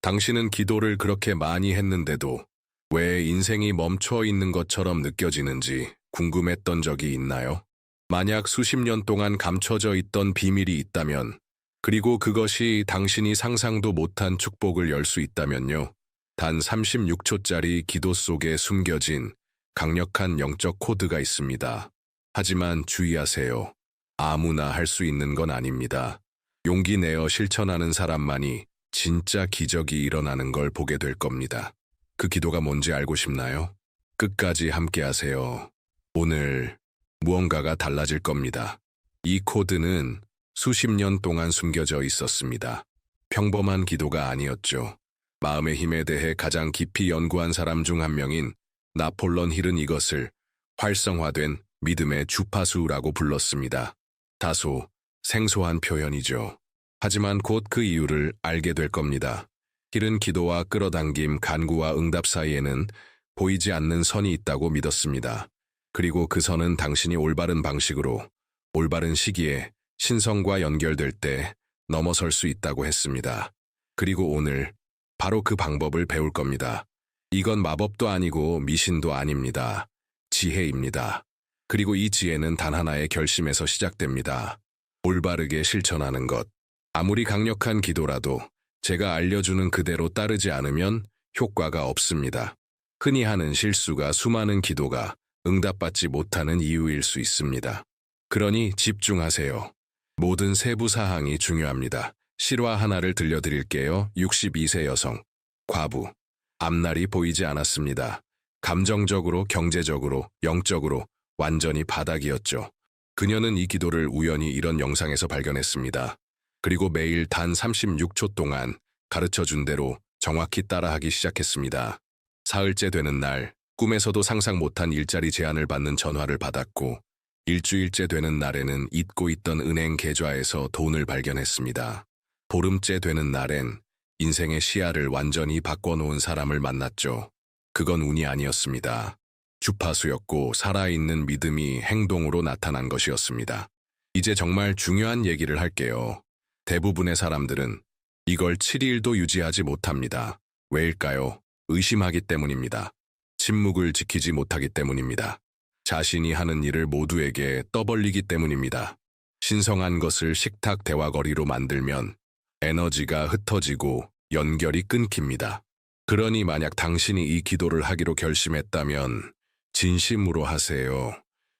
당신은 기도를 그렇게 많이 했는데도 왜 인생이 멈춰 있는 것처럼 느껴지는지 궁금했던 적이 있나요? 만약 수십 년 동안 감춰져 있던 비밀이 있다면, 그리고 그것이 당신이 상상도 못한 축복을 열 수 있다면요. 단 36초짜리 기도 속에 숨겨진 강력한 영적 코드가 있습니다. 하지만 주의하세요. 아무나 할 수 있는 건 아닙니다. 용기 내어 실천하는 사람만이 진짜 기적이 일어나는 걸 보게 될 겁니다. 그 기도가 뭔지 알고 싶나요? 끝까지 함께 하세요. 오늘 무언가가 달라질 겁니다. 이 코드는 수십 년 동안 숨겨져 있었습니다. 평범한 기도가 아니었죠. 마음의 힘에 대해 가장 깊이 연구한 사람 중 한 명인 나폴론 힐은 이것을 활성화된 믿음의 주파수라고 불렀습니다. 다소 생소한 표현이죠. 하지만 곧 그 이유를 알게 될 겁니다. 힐은 기도와 끌어당김, 간구와 응답 사이에는 보이지 않는 선이 있다고 믿었습니다. 그리고 그 선은 당신이 올바른 방식으로, 올바른 시기에 신성과 연결될 때 넘어설 수 있다고 했습니다. 그리고 오늘 바로 그 방법을 배울 겁니다. 이건 마법도 아니고 미신도 아닙니다. 지혜입니다. 그리고 이 지혜는 단 하나의 결심에서 시작됩니다. 올바르게 실천하는 것. 아무리 강력한 기도라도 제가 알려주는 그대로 따르지 않으면 효과가 없습니다. 흔히 하는 실수가 수많은 기도가 응답받지 못하는 이유일 수 있습니다. 그러니 집중하세요. 모든 세부 사항이 중요합니다. 실화 하나를 들려드릴게요. 62세 여성, 과부. 앞날이 보이지 않았습니다. 감정적으로, 경제적으로, 영적으로 완전히 바닥이었죠. 그녀는 이 기도를 우연히 이런 영상에서 발견했습니다. 그리고 매일 단 36초 동안 가르쳐준 대로 정확히 따라하기 시작했습니다. 사흘째 되는 날, 꿈에서도 상상 못한 일자리 제안을 받는 전화를 받았고, 일주일째 되는 날에는 잊고 있던 은행 계좌에서 돈을 발견했습니다. 보름째 되는 날엔 인생의 시야를 완전히 바꿔놓은 사람을 만났죠. 그건 운이 아니었습니다. 주파수였고 살아있는 믿음이 행동으로 나타난 것이었습니다. 이제 정말 중요한 얘기를 할게요. 대부분의 사람들은 이걸 7일도 유지하지 못합니다. 왜일까요? 의심하기 때문입니다. 침묵을 지키지 못하기 때문입니다. 자신이 하는 일을 모두에게 떠벌리기 때문입니다. 신성한 것을 식탁 대화거리로 만들면 에너지가 흩어지고 연결이 끊깁니다. 그러니 만약 당신이 이 기도를 하기로 결심했다면 진심으로 하세요.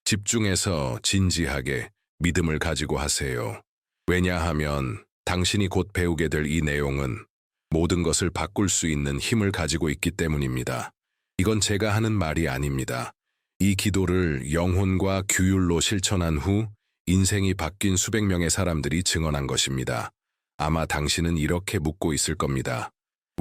집중해서 진지하게 믿음을 가지고 하세요. 왜냐하면 당신이 곧 배우게 될 이 내용은 모든 것을 바꿀 수 있는 힘을 가지고 있기 때문입니다. 이건 제가 하는 말이 아닙니다. 이 기도를 영혼과 규율로 실천한 후 인생이 바뀐 수백 명의 사람들이 증언한 것입니다. 아마 당신은 이렇게 묻고 있을 겁니다.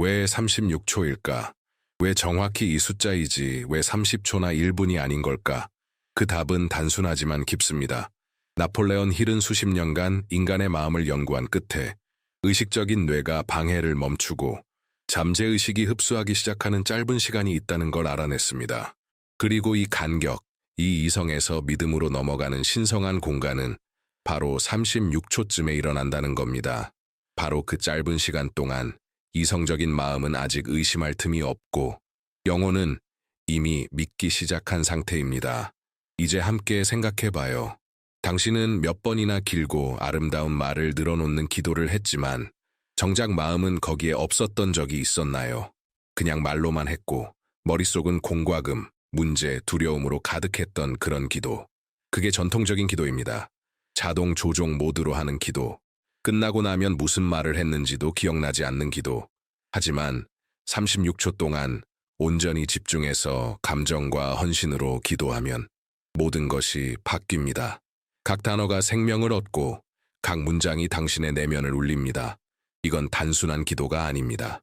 왜 36초일까? 왜 정확히 이 숫자이지 왜 30초나 1분이 아닌 걸까? 그 답은 단순하지만 깊습니다. 나폴레온 힐은 수십 년간 인간의 마음을 연구한 끝에 의식적인 뇌가 방해를 멈추고 잠재의식이 흡수하기 시작하는 짧은 시간이 있다는 걸 알아냈습니다. 그리고 이 간격, 이 이성에서 믿음으로 넘어가는 신성한 공간은 바로 36초쯤에 일어난다는 겁니다. 바로 그 짧은 시간 동안 이성적인 마음은 아직 의심할 틈이 없고 영혼은 이미 믿기 시작한 상태입니다. 이제 함께 생각해봐요. 당신은 몇 번이나 길고 아름다운 말을 늘어놓는 기도를 했지만 정작 마음은 거기에 없었던 적이 있었나요? 그냥 말로만 했고 머릿속은 공과금, 문제, 두려움으로 가득했던 그런 기도. 그게 전통적인 기도입니다. 자동 조종 모드로 하는 기도. 끝나고 나면 무슨 말을 했는지도 기억나지 않는 기도. 하지만 36초 동안 온전히 집중해서 감정과 헌신으로 기도하면 모든 것이 바뀝니다. 각 단어가 생명을 얻고 각 문장이 당신의 내면을 울립니다. 이건 단순한 기도가 아닙니다.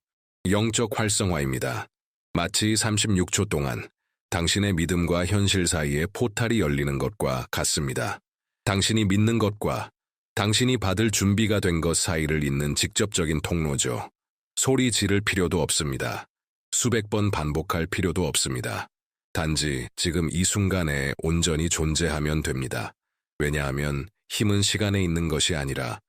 영적 활성화입니다. 마치 36초 동안 당신의 믿음과 현실 사이에 포탈이 열리는 것과 같습니다. 당신이 믿는 것과 당신이 받을 준비가 된 것 사이를 잇는 직접적인 통로죠. 소리 지를 필요도 없습니다. 수백 번 반복할 필요도 없습니다. 단지 지금 이 순간에 온전히 존재하면 됩니다. 왜냐하면 힘은 시간에 있는 것이 아니라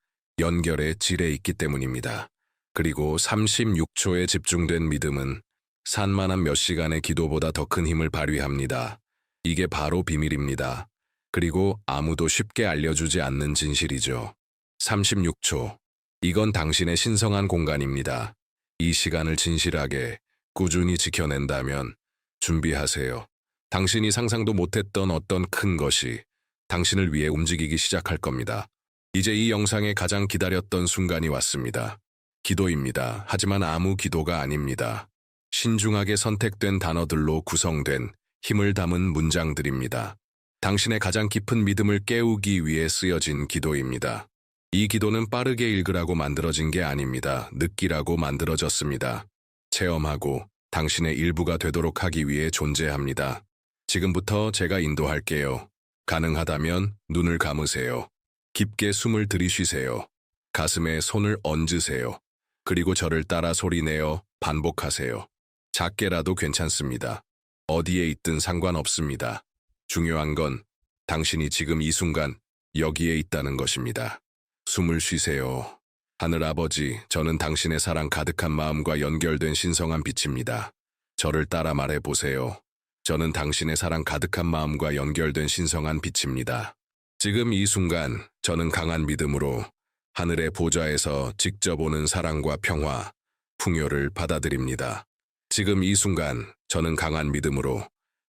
연결의 질에 있기 때문입니다. 그리고 36초에 집중된 믿음은 산만한 몇 시간의 기도보다 더 큰 힘을 발휘합니다. 이게 바로 비밀입니다. 그리고 아무도 쉽게 알려주지 않는 진실이죠. 36초. 이건 당신의 신성한 공간입니다. 이 시간을 진실하게, 꾸준히 지켜낸다면 준비하세요. 당신이 상상도 못했던 어떤 큰 것이 당신을 위해 움직이기 시작할 겁니다. 이제 이 영상에 가장 기다렸던 순간이 왔습니다. 기도입니다. 하지만 아무 기도가 아닙니다. 신중하게 선택된 단어들로 구성된 힘을 담은 문장들입니다. 당신의 가장 깊은 믿음을 깨우기 위해 쓰여진 기도입니다. 이 기도는 빠르게 읽으라고 만들어진 게 아닙니다. 느끼라고 만들어졌습니다. 체험하고 당신의 일부가 되도록 하기 위해 존재합니다. 지금부터 제가 인도할게요. 가능하다면 눈을 감으세요. 깊게 숨을 들이쉬세요. 가슴에 손을 얹으세요. 그리고 저를 따라 소리내어 반복하세요. 작게라도 괜찮습니다. 어디에 있든 상관없습니다. 중요한 건 당신이 지금 이 순간 여기에 있다는 것입니다. 숨을 쉬세요. 하늘 아버지, 저는 당신의 사랑 가득한 마음과 연결된 신성한 빛입니다. 저를 따라 말해보세요. 저는 당신의 사랑 가득한 마음과 연결된 신성한 빛입니다. 지금 이 순간 저는 강한 믿음으로 하늘의 보좌에서 직접 오는 사랑과 평화, 풍요를 받아들입니다. 지금 이 순간 저는 강한 믿음으로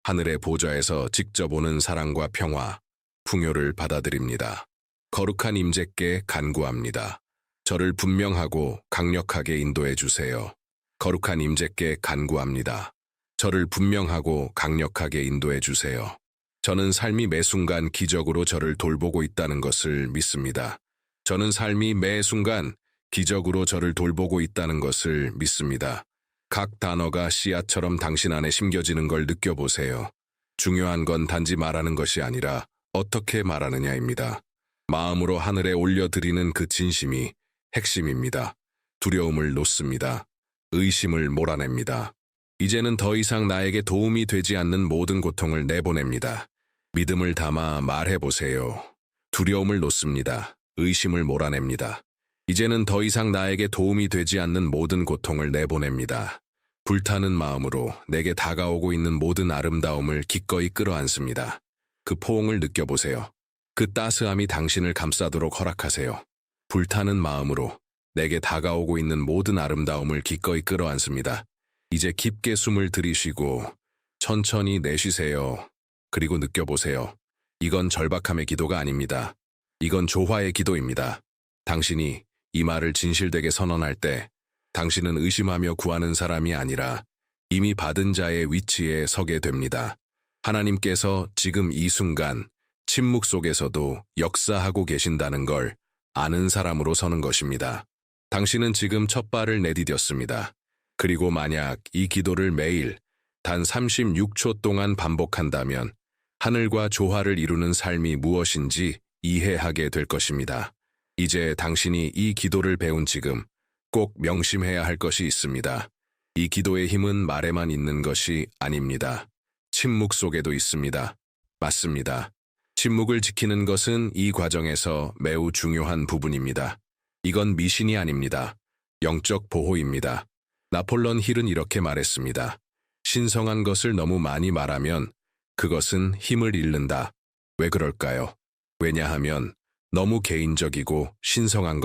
하늘의 보좌에서 직접 오는 사랑과 평화, 풍요를 받아들입니다. 거룩한 임재께 간구합니다. 저를 분명하고 강력하게 인도해 주세요. 거룩한 임재께 간구합니다. 저를 분명하고 강력하게 인도해 주세요. 저는 삶이 매 순간 기적으로 저를 돌보고 있다는 것을 믿습니다. 저는 삶이 매 순간 기적으로 저를 돌보고 있다는 것을 믿습니다. 각 단어가 씨앗처럼 당신 안에 심겨지는 걸 느껴보세요. 중요한 건 단지 말하는 것이 아니라 어떻게 말하느냐입니다. 마음으로 하늘에 올려드리는 그 진심이 핵심입니다. 두려움을 놓습니다. 의심을 몰아냅니다. 이제는 더 이상 나에게 도움이 되지 않는 모든 고통을 내보냅니다. 믿음을 담아 말해보세요. 두려움을 놓습니다. 의심을 몰아냅니다. 이제는 더 이상 나에게 도움이 되지 않는 모든 고통을 내보냅니다. 불타는 마음으로 내게 다가오고 있는 모든 아름다움을 기꺼이 끌어안습니다. 그 포옹을 느껴보세요. 그 따스함이 당신을 감싸도록 허락하세요. 불타는 마음으로 내게 다가오고 있는 모든 아름다움을 기꺼이 끌어안습니다. 이제 깊게 숨을 들이쉬고 천천히 내쉬세요. 그리고 느껴보세요. 이건 절박함의 기도가 아닙니다. 이건 조화의 기도입니다. 당신이 이 말을 진실되게 선언할 때 당신은 의심하며 구하는 사람이 아니라 이미 받은 자의 위치에 서게 됩니다. 하나님께서 지금 이 순간 침묵 속에서도 역사하고 계신다는 걸 아는 사람으로 서는 것입니다. 당신은 지금 첫 발을 내디뎠습니다. 그리고 만약 이 기도를 매일 단 36초 동안 반복한다면 하늘과 조화를 이루는 삶이 무엇인지 이해하게 될 것입니다. 이제 당신이 이 기도를 배운 지금 꼭 명심해야 할 것이 있습니다. 이 기도의 힘은 말에만 있는 것이 아닙니다. 침묵 속에도 있습니다. 맞습니다. 침묵을 지키는 것은 이 과정에서 매우 중요한 부분입니다. 이건 미신이 아닙니다. 영적 보호입니다. 나폴레옹 힐은 이렇게 말했습니다. 신성한 것을 너무 많이 말하면 그것은 힘을 잃는다. 왜 그럴까요? 왜냐하면 너무 개인적이고 신성한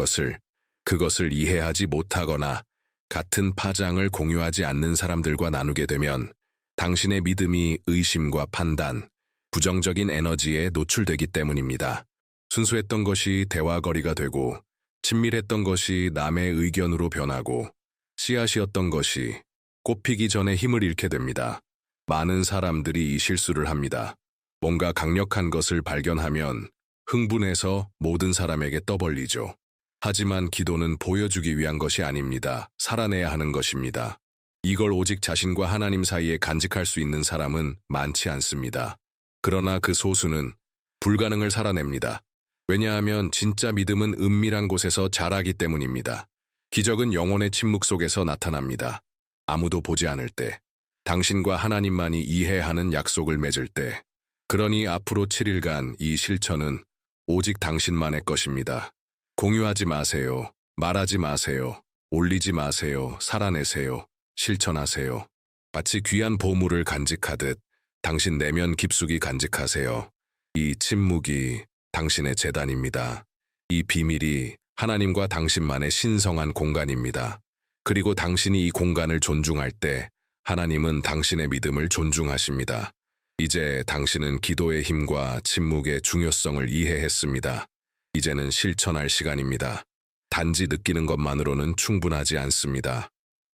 그것을 이해하지 못하거나 같은 파장을 공유하지 않는 사람들과 나누게 되면 당신의 믿음이 의심과 판단, 부정적인 에너지에 노출되기 때문입니다. 순수했던 것이 대화거리가 되고 친밀했던 것이 남의 의견으로 변하고 씨앗이었던 것이 꽃피기 전에 힘을 잃게 됩니다. 많은 사람들이 이 실수를 합니다. 뭔가 강력한 것을 발견하면 흥분해서 모든 사람에게 떠벌리죠. 하지만 기도는 보여주기 위한 것이 아닙니다. 살아내야 하는 것입니다. 이걸 오직 자신과 하나님 사이에 간직할 수 있는 사람은 많지 않습니다. 그러나 그 소수는 불가능을 살아냅니다. 왜냐하면 진짜 믿음은 은밀한 곳에서 자라기 때문입니다. 기적은 영혼의 침묵 속에서 나타납니다. 아무도 보지 않을 때, 당신과 하나님만이 이해하는 약속을 맺을 때, 그러니 앞으로 7일간 이 실천은 오직 당신만의 것입니다. 공유하지 마세요. 말하지 마세요. 올리지 마세요. 살아내세요. 실천하세요. 마치 귀한 보물을 간직하듯 당신 내면 깊숙이 간직하세요. 이 침묵이 당신의 재단입니다. 이 비밀이 하나님과 당신만의 신성한 공간입니다. 그리고 당신이 이 공간을 존중할 때 하나님은 당신의 믿음을 존중하십니다. 이제 당신은 기도의 힘과 침묵의 중요성을 이해했습니다. 이제는 실천할 시간입니다. 단지 느끼는 것만으로는 충분하지 않습니다.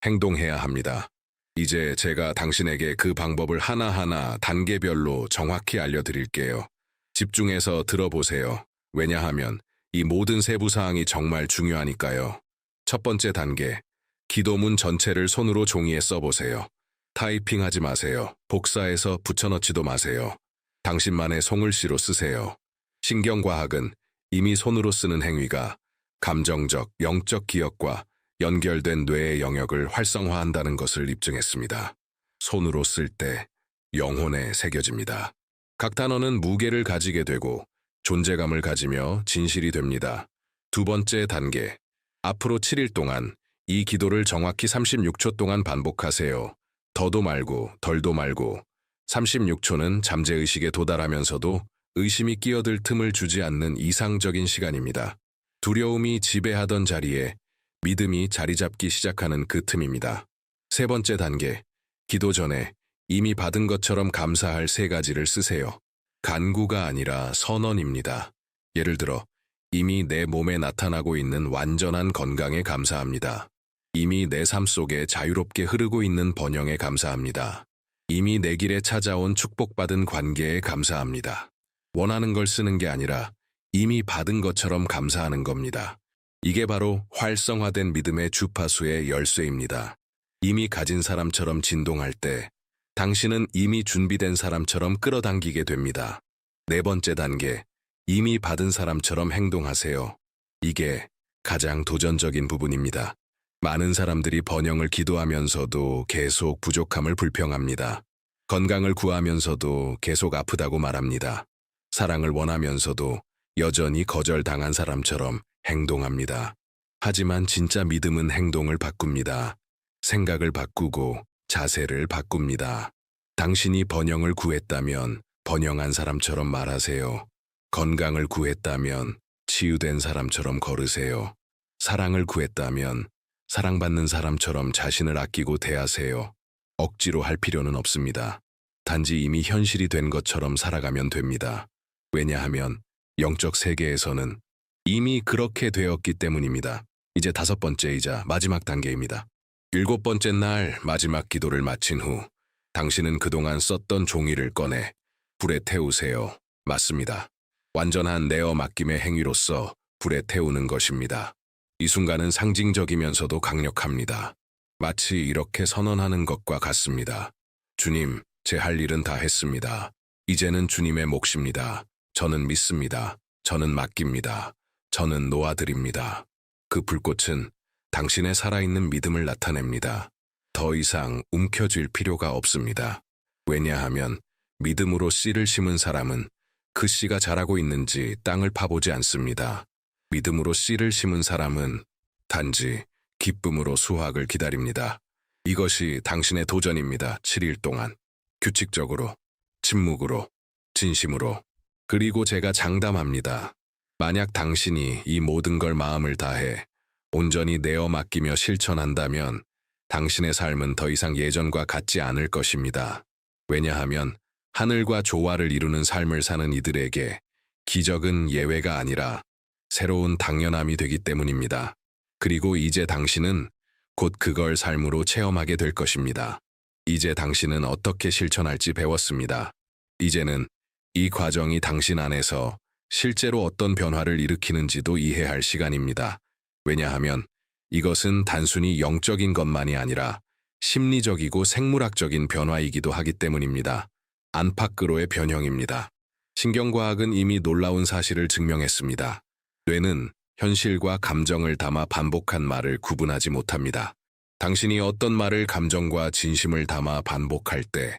행동해야 합니다. 이제 제가 당신에게 그 방법을 하나하나 단계별로 정확히 알려드릴게요. 집중해서 들어보세요. 왜냐하면 이 모든 세부 사항이 정말 중요하니까요. 첫 번째 단계, 기도문 전체를 손으로 종이에 써보세요. 타이핑하지 마세요. 복사해서 붙여넣지도 마세요. 당신만의 송글씨로 쓰세요. 신경과학은 이미 손으로 쓰는 행위가 감정적, 영적 기억과 연결된 뇌의 영역을 활성화한다는 것을 입증했습니다. 손으로 쓸 때 영혼에 새겨집니다. 각 단어는 무게를 가지게 되고 존재감을 가지며 진실이 됩니다. 두 번째 단계, 앞으로 7일 동안 이 기도를 정확히 36초 동안 반복하세요. 더도 말고 덜도 말고 36초는 잠재의식에 도달하면서도 의심이 끼어들 틈을 주지 않는 이상적인 시간입니다. 두려움이 지배하던 자리에 믿음이 자리 잡기 시작하는 그 틈입니다. 세 번째 단계, 기도 전에 이미 받은 것처럼 감사할 세 가지를 쓰세요. 간구가 아니라 선언입니다. 예를 들어, 이미 내 몸에 나타나고 있는 완전한 건강에 감사합니다. 이미 내 삶 속에 자유롭게 흐르고 있는 번영에 감사합니다. 이미 내 길에 찾아온 축복받은 관계에 감사합니다. 원하는 걸 쓰는 게 아니라 이미 받은 것처럼 감사하는 겁니다. 이게 바로 활성화된 믿음의 주파수의 열쇠입니다. 이미 가진 사람처럼 진동할 때 당신은 이미 준비된 사람처럼 끌어당기게 됩니다. 네 번째 단계, 이미 받은 사람처럼 행동하세요. 이게 가장 도전적인 부분입니다. 많은 사람들이 번영을 기도하면서도 계속 부족함을 불평합니다. 건강을 구하면서도 계속 아프다고 말합니다. 사랑을 원하면서도 여전히 거절당한 사람처럼 행동합니다. 하지만 진짜 믿음은 행동을 바꿉니다. 생각을 바꾸고 자세를 바꿉니다. 당신이 번영을 구했다면 번영한 사람처럼 말하세요. 건강을 구했다면 치유된 사람처럼 걸으세요. 사랑을 구했다면 사랑받는 사람처럼 자신을 아끼고 대하세요. 억지로 할 필요는 없습니다. 단지 이미 현실이 된 것처럼 살아가면 됩니다. 왜냐하면 영적 세계에서는 이미 그렇게 되었기 때문입니다. 이제 다섯 번째이자 마지막 단계입니다. 일곱 번째 날 마지막 기도를 마친 후 당신은 그동안 썼던 종이를 꺼내 불에 태우세요. 맞습니다. 완전한 내어 맡김의 행위로서 불에 태우는 것입니다. 이 순간은 상징적이면서도 강력합니다. 마치 이렇게 선언하는 것과 같습니다. 주님, 제 할 일은 다 했습니다. 이제는 주님의 몫입니다. 저는 믿습니다. 저는 맡깁니다. 저는 놓아드립니다. 그 불꽃은 당신의 살아있는 믿음을 나타냅니다. 더 이상 움켜쥘 필요가 없습니다. 왜냐하면 믿음으로 씨를 심은 사람은 그 씨가 자라고 있는지 땅을 파보지 않습니다. 믿음으로 씨를 심은 사람은 단지 기쁨으로 수확을 기다립니다. 이것이 당신의 도전입니다. 7일 동안 규칙적으로, 침묵으로, 진심으로. 그리고 제가 장담합니다. 만약 당신이 이 모든 걸 마음을 다해 온전히 내어 맡기며 실천한다면 당신의 삶은 더 이상 예전과 같지 않을 것입니다. 왜냐하면 하늘과 조화를 이루는 삶을 사는 이들에게 기적은 예외가 아니라 새로운 당연함이 되기 때문입니다. 그리고 이제 당신은 곧 그걸 삶으로 체험하게 될 것입니다. 이제 당신은 어떻게 실천할지 배웠습니다. 이제는 이 과정이 당신 안에서 실제로 어떤 변화를 일으키는지도 이해할 시간입니다. 왜냐하면 이것은 단순히 영적인 것만이 아니라 심리적이고 생물학적인 변화이기도 하기 때문입니다. 안팎으로의 변형입니다. 신경과학은 이미 놀라운 사실을 증명했습니다. 뇌는 현실과 감정을 담아 반복한 말을 구분하지 못합니다. 당신이 어떤 말을 감정과 진심을 담아 반복할 때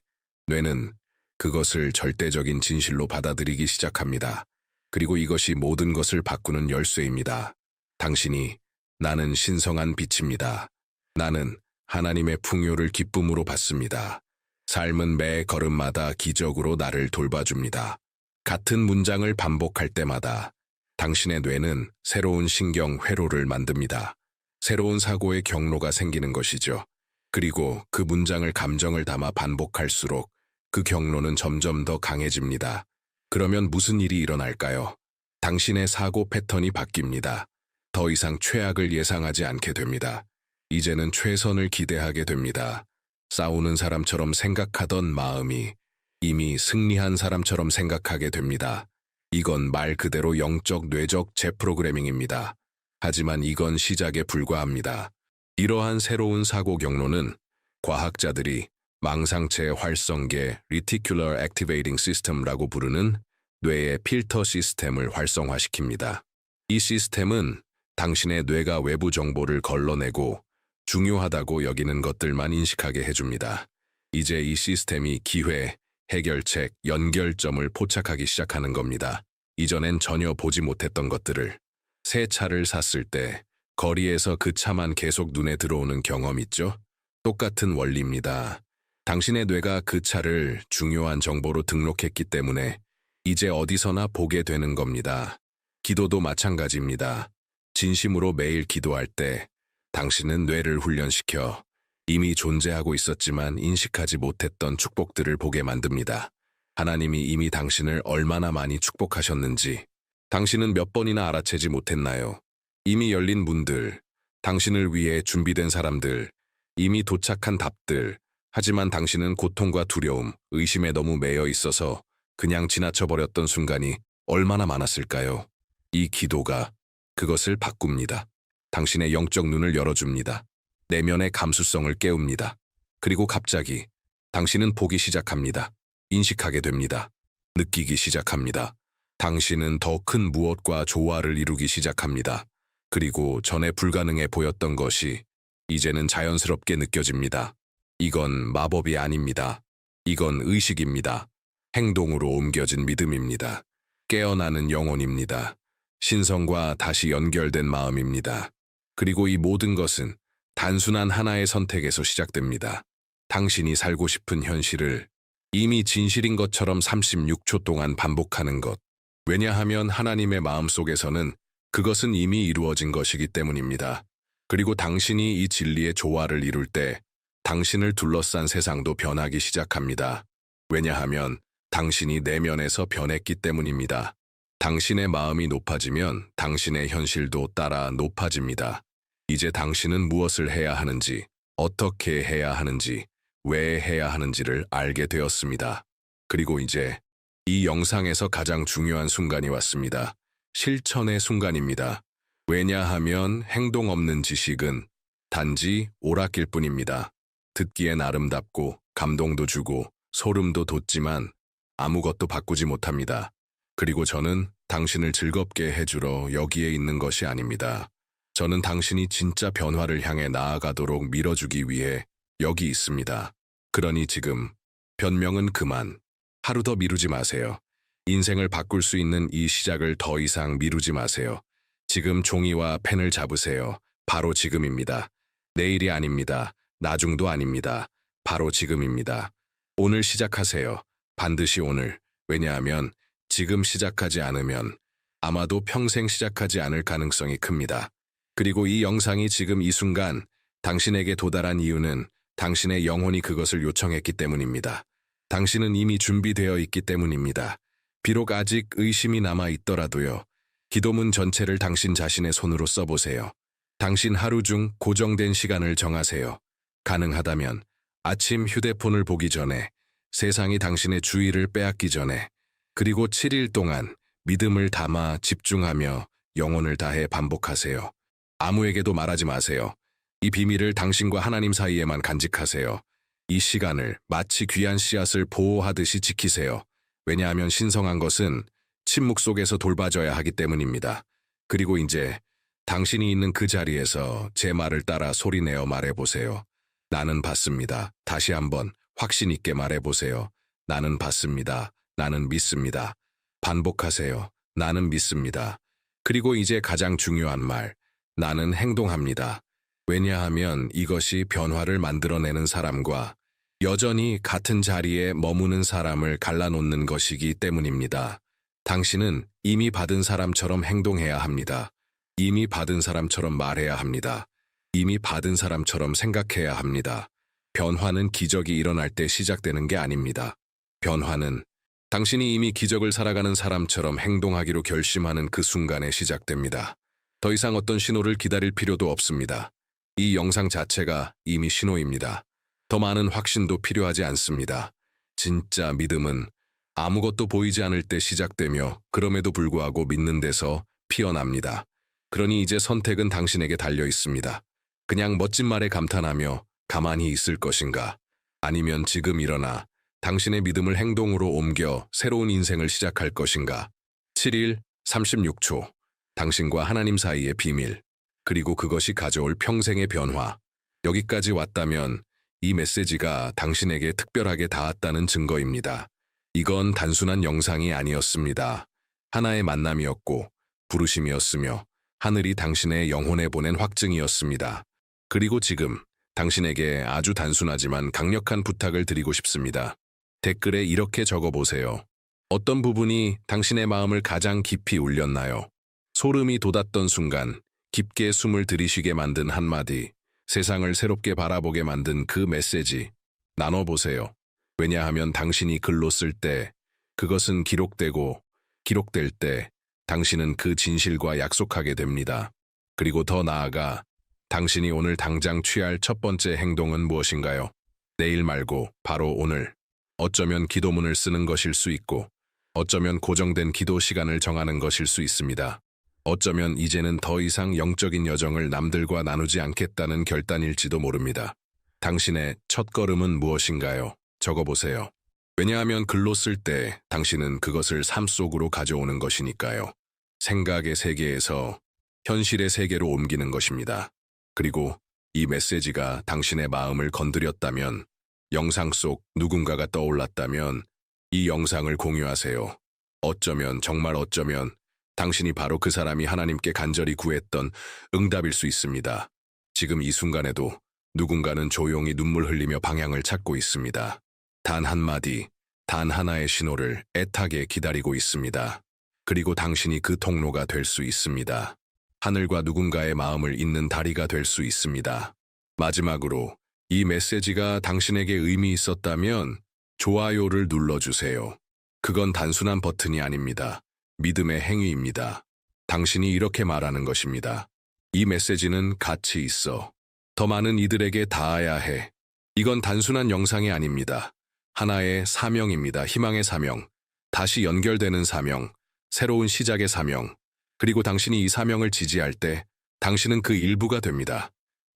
뇌는 그것을 절대적인 진실로 받아들이기 시작합니다. 그리고 이것이 모든 것을 바꾸는 열쇠입니다. 당신이 나는 신성한 빛입니다. 나는 하나님의 풍요를 기쁨으로 받습니다. 삶은 매 걸음마다 기적으로 나를 돌봐줍니다. 같은 문장을 반복할 때마다 당신의 뇌는 새로운 신경 회로를 만듭니다. 새로운 사고의 경로가 생기는 것이죠. 그리고 그 문장을 감정을 담아 반복할수록 그 경로는 점점 더 강해집니다. 그러면 무슨 일이 일어날까요? 당신의 사고 패턴이 바뀝니다. 더 이상 최악을 예상하지 않게 됩니다. 이제는 최선을 기대하게 됩니다. 싸우는 사람처럼 생각하던 마음이 이미 승리한 사람처럼 생각하게 됩니다. 이건 말 그대로 영적 뇌적 재프로그래밍입니다. 하지만 이건 시작에 불과합니다. 이러한 새로운 사고 경로는 과학자들이 망상체 활성계 Reticular Activating System라고 부르는 뇌의 필터 시스템을 활성화시킵니다. 이 시스템은 당신의 뇌가 외부 정보를 걸러내고 중요하다고 여기는 것들만 인식하게 해줍니다. 이제 이 시스템이 기회, 해결책, 연결점을 포착하기 시작하는 겁니다. 이전엔 전혀 보지 못했던 것들을. 새 차를 샀을 때 거리에서 그 차만 계속 눈에 들어오는 경험 있죠? 똑같은 원리입니다. 당신의 뇌가 그 차를 중요한 정보로 등록했기 때문에 이제 어디서나 보게 되는 겁니다. 기도도 마찬가지입니다. 진심으로 매일 기도할 때 당신은 뇌를 훈련시켜 이미 존재하고 있었지만 인식하지 못했던 축복들을 보게 만듭니다. 하나님이 이미 당신을 얼마나 많이 축복하셨는지 당신은 몇 번이나 알아채지 못했나요? 이미 열린 문들, 당신을 위해 준비된 사람들, 이미 도착한 답들. 하지만 당신은 고통과 두려움, 의심에 너무 매여 있어서 그냥 지나쳐버렸던 순간이 얼마나 많았을까요? 이 기도가 그것을 바꿉니다. 당신의 영적 눈을 열어줍니다. 내면의 감수성을 깨웁니다. 그리고 갑자기 당신은 보기 시작합니다. 인식하게 됩니다. 느끼기 시작합니다. 당신은 더 큰 무엇과 조화를 이루기 시작합니다. 그리고 전에 불가능해 보였던 것이 이제는 자연스럽게 느껴집니다. 이건 마법이 아닙니다. 이건 의식입니다. 행동으로 옮겨진 믿음입니다. 깨어나는 영혼입니다. 신성과 다시 연결된 마음입니다. 그리고 이 모든 것은 단순한 하나의 선택에서 시작됩니다. 당신이 살고 싶은 현실을 이미 진실인 것처럼 36초 동안 반복하는 것. 왜냐하면 하나님의 마음속에서는 그것은 이미 이루어진 것이기 때문입니다. 그리고 당신이 이 진리의 조화를 이룰 때 당신을 둘러싼 세상도 변하기 시작합니다. 왜냐하면 당신이 내면에서 변했기 때문입니다. 당신의 마음이 높아지면 당신의 현실도 따라 높아집니다. 이제 당신은 무엇을 해야 하는지, 어떻게 해야 하는지, 왜 해야 하는지를 알게 되었습니다. 그리고 이제 이 영상에서 가장 중요한 순간이 왔습니다. 실천의 순간입니다. 왜냐하면 행동 없는 지식은 단지 오락일 뿐입니다. 듣기엔 아름답고 감동도 주고 소름도 돋지만 아무것도 바꾸지 못합니다. 그리고 저는 당신을 즐겁게 해주러 여기에 있는 것이 아닙니다. 저는 당신이 진짜 변화를 향해 나아가도록 밀어주기 위해 여기 있습니다. 그러니 지금 변명은 그만. 하루 더 미루지 마세요. 인생을 바꿀 수 있는 이 시작을 더 이상 미루지 마세요. 지금 종이와 펜을 잡으세요. 바로 지금입니다. 내일이 아닙니다. 나중도 아닙니다. 바로 지금입니다. 오늘 시작하세요. 반드시 오늘. 왜냐하면 지금 시작하지 않으면 아마도 평생 시작하지 않을 가능성이 큽니다. 그리고 이 영상이 지금 이 순간 당신에게 도달한 이유는 당신의 영혼이 그것을 요청했기 때문입니다. 당신은 이미 준비되어 있기 때문입니다. 비록 아직 의심이 남아 있더라도요. 기도문 전체를 당신 자신의 손으로 써보세요. 당신 하루 중 고정된 시간을 정하세요. 가능하다면 아침 휴대폰을 보기 전에, 세상이 당신의 주의를 빼앗기 전에, 그리고 7일 동안 믿음을 담아 집중하며 영혼을 다해 반복하세요. 아무에게도 말하지 마세요. 이 비밀을 당신과 하나님 사이에만 간직하세요. 이 시간을 마치 귀한 씨앗을 보호하듯이 지키세요. 왜냐하면 신성한 것은 침묵 속에서 돌봐져야 하기 때문입니다. 그리고 이제 당신이 있는 그 자리에서 제 말을 따라 소리내어 말해보세요. 나는 받습니다. 다시 한번 확신 있게 말해보세요. 나는 받습니다. 나는 믿습니다. 반복하세요. 나는 믿습니다. 그리고 이제 가장 중요한 말, 나는 행동합니다. 왜냐하면 이것이 변화를 만들어내는 사람과 여전히 같은 자리에 머무는 사람을 갈라놓는 것이기 때문입니다. 당신은 이미 받은 사람처럼 행동해야 합니다. 이미 받은 사람처럼 말해야 합니다. 이미 받은 사람처럼 생각해야 합니다. 변화는 기적이 일어날 때 시작되는 게 아닙니다. 변화는 당신이 이미 기적을 살아가는 사람처럼 행동하기로 결심하는 그 순간에 시작됩니다. 더 이상 어떤 신호를 기다릴 필요도 없습니다. 이 영상 자체가 이미 신호입니다. 더 많은 확신도 필요하지 않습니다. 진짜 믿음은 아무것도 보이지 않을 때 시작되며 그럼에도 불구하고 믿는 데서 피어납니다. 그러니 이제 선택은 당신에게 달려 있습니다. 그냥 멋진 말에 감탄하며 가만히 있을 것인가? 아니면 지금 일어나 당신의 믿음을 행동으로 옮겨 새로운 인생을 시작할 것인가? 7일 36초. 당신과 하나님 사이의 비밀. 그리고 그것이 가져올 평생의 변화. 여기까지 왔다면 이 메시지가 당신에게 특별하게 닿았다는 증거입니다. 이건 단순한 영상이 아니었습니다. 하나의 만남이었고 부르심이었으며 하늘이 당신의 영혼에 보낸 확증이었습니다. 그리고 지금 당신에게 아주 단순하지만 강력한 부탁을 드리고 싶습니다. 댓글에 이렇게 적어보세요. 어떤 부분이 당신의 마음을 가장 깊이 울렸나요? 소름이 돋았던 순간, 깊게 숨을 들이쉬게 만든 한마디, 세상을 새롭게 바라보게 만든 그 메시지, 나눠보세요. 왜냐하면 당신이 글로 쓸 때, 그것은 기록될 때, 당신은 그 진실과 약속하게 됩니다. 그리고 더 나아가, 당신이 오늘 당장 취할 첫 번째 행동은 무엇인가요? 내일 말고 바로 오늘. 어쩌면 기도문을 쓰는 것일 수 있고, 어쩌면 고정된 기도 시간을 정하는 것일 수 있습니다. 어쩌면 이제는 더 이상 영적인 여정을 남들과 나누지 않겠다는 결단일지도 모릅니다. 당신의 첫걸음은 무엇인가요? 적어보세요. 왜냐하면 글로 쓸 때 당신은 그것을 삶 속으로 가져오는 것이니까요. 생각의 세계에서 현실의 세계로 옮기는 것입니다. 그리고 이 메시지가 당신의 마음을 건드렸다면, 영상 속 누군가가 떠올랐다면 이 영상을 공유하세요. 어쩌면 정말 어쩌면 당신이 바로 그 사람이 하나님께 간절히 구했던 응답일 수 있습니다. 지금 이 순간에도 누군가는 조용히 눈물 흘리며 방향을 찾고 있습니다. 단 한마디, 단 하나의 신호를 애타게 기다리고 있습니다. 그리고 당신이 그 통로가 될 수 있습니다. 하늘과 누군가의 마음을 잇는 다리가 될 수 있습니다. 마지막으로 이 메시지가 당신에게 의미 있었다면 좋아요를 눌러주세요. 그건 단순한 버튼이 아닙니다. 믿음의 행위입니다. 당신이 이렇게 말하는 것입니다. 이 메시지는 가치 있어. 더 많은 이들에게 닿아야 해. 이건 단순한 영상이 아닙니다. 하나의 사명입니다. 희망의 사명. 다시 연결되는 사명. 새로운 시작의 사명. 그리고 당신이 이 사명을 지지할 때 당신은 그 일부가 됩니다.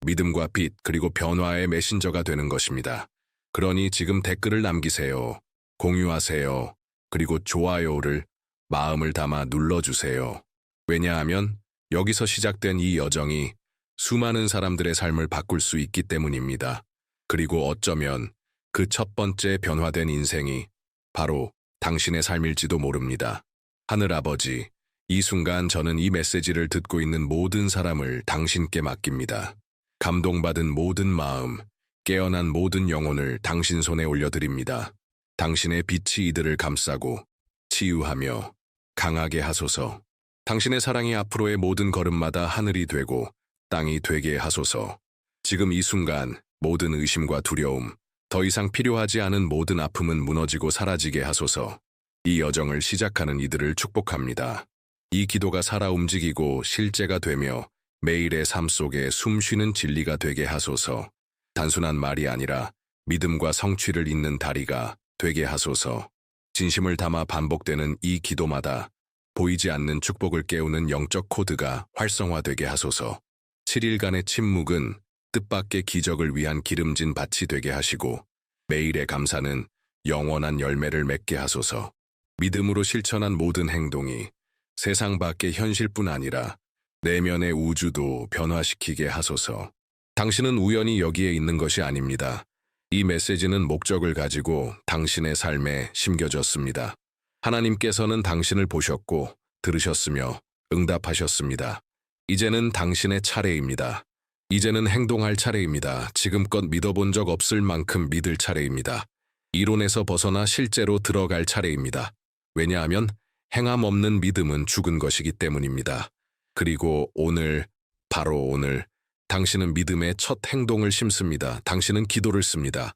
믿음과 빛 그리고 변화의 메신저가 되는 것입니다. 그러니 지금 댓글을 남기세요. 공유하세요. 그리고 좋아요를 마음을 담아 눌러주세요. 왜냐하면 여기서 시작된 이 여정이 수많은 사람들의 삶을 바꿀 수 있기 때문입니다. 그리고 어쩌면 그 첫 번째 변화된 인생이 바로 당신의 삶일지도 모릅니다. 하늘아버지, 이 순간 저는 이 메시지를 듣고 있는 모든 사람을 당신께 맡깁니다. 감동받은 모든 마음, 깨어난 모든 영혼을 당신 손에 올려드립니다. 당신의 빛이 이들을 감싸고 치유하며 강하게 하소서. 당신의 사랑이 앞으로의 모든 걸음마다 하늘이 되고 땅이 되게 하소서. 지금 이 순간 모든 의심과 두려움, 더 이상 필요하지 않은 모든 아픔은 무너지고 사라지게 하소서. 이 여정을 시작하는 이들을 축복합니다. 이 기도가 살아 움직이고 실제가 되며 매일의 삶 속에 숨쉬는 진리가 되게 하소서. 단순한 말이 아니라 믿음과 성취를 잇는 다리가 되게 하소서. 진심을 담아 반복되는 이 기도마다 보이지 않는 축복을 깨우는 영적 코드가 활성화되게 하소서. 7일간의 침묵은 뜻밖의 기적을 위한 기름진 밭이 되게 하시고 매일의 감사는 영원한 열매를 맺게 하소서. 믿음으로 실천한 모든 행동이 세상 밖의 현실뿐 아니라 내면의 우주도 변화시키게 하소서. 당신은 우연히 여기에 있는 것이 아닙니다. 이 메시지는 목적을 가지고 당신의 삶에 심겨졌습니다. 하나님께서는 당신을 보셨고 들으셨으며 응답하셨습니다. 이제는 당신의 차례입니다. 이제는 행동할 차례입니다. 지금껏 믿어본 적 없을 만큼 믿을 차례입니다. 이론에서 벗어나 실제로 들어갈 차례입니다. 왜냐하면 행함 없는 믿음은 죽은 것이기 때문입니다. 그리고 오늘, 바로 오늘, 당신은 믿음의 첫 행동을 심습니다. 당신은 기도를 씁니다.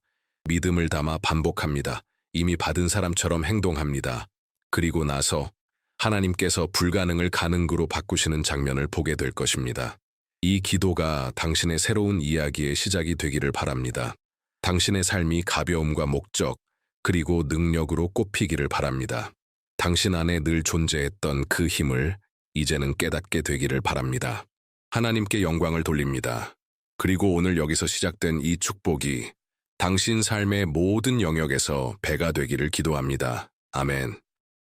믿음을 담아 반복합니다. 이미 받은 사람처럼 행동합니다. 그리고 나서 하나님께서 불가능을 가능으로 바꾸시는 장면을 보게 될 것입니다. 이 기도가 당신의 새로운 이야기의 시작이 되기를 바랍니다. 당신의 삶이 가벼움과 목적, 그리고 능력으로 꽃피기를 바랍니다. 당신 안에 늘 존재했던 그 힘을 이제는 깨닫게 되기를 바랍니다. 하나님께 영광을 돌립니다. 그리고 오늘 여기서 시작된 이 축복이 당신 삶의 모든 영역에서 배가 되기를 기도합니다. 아멘.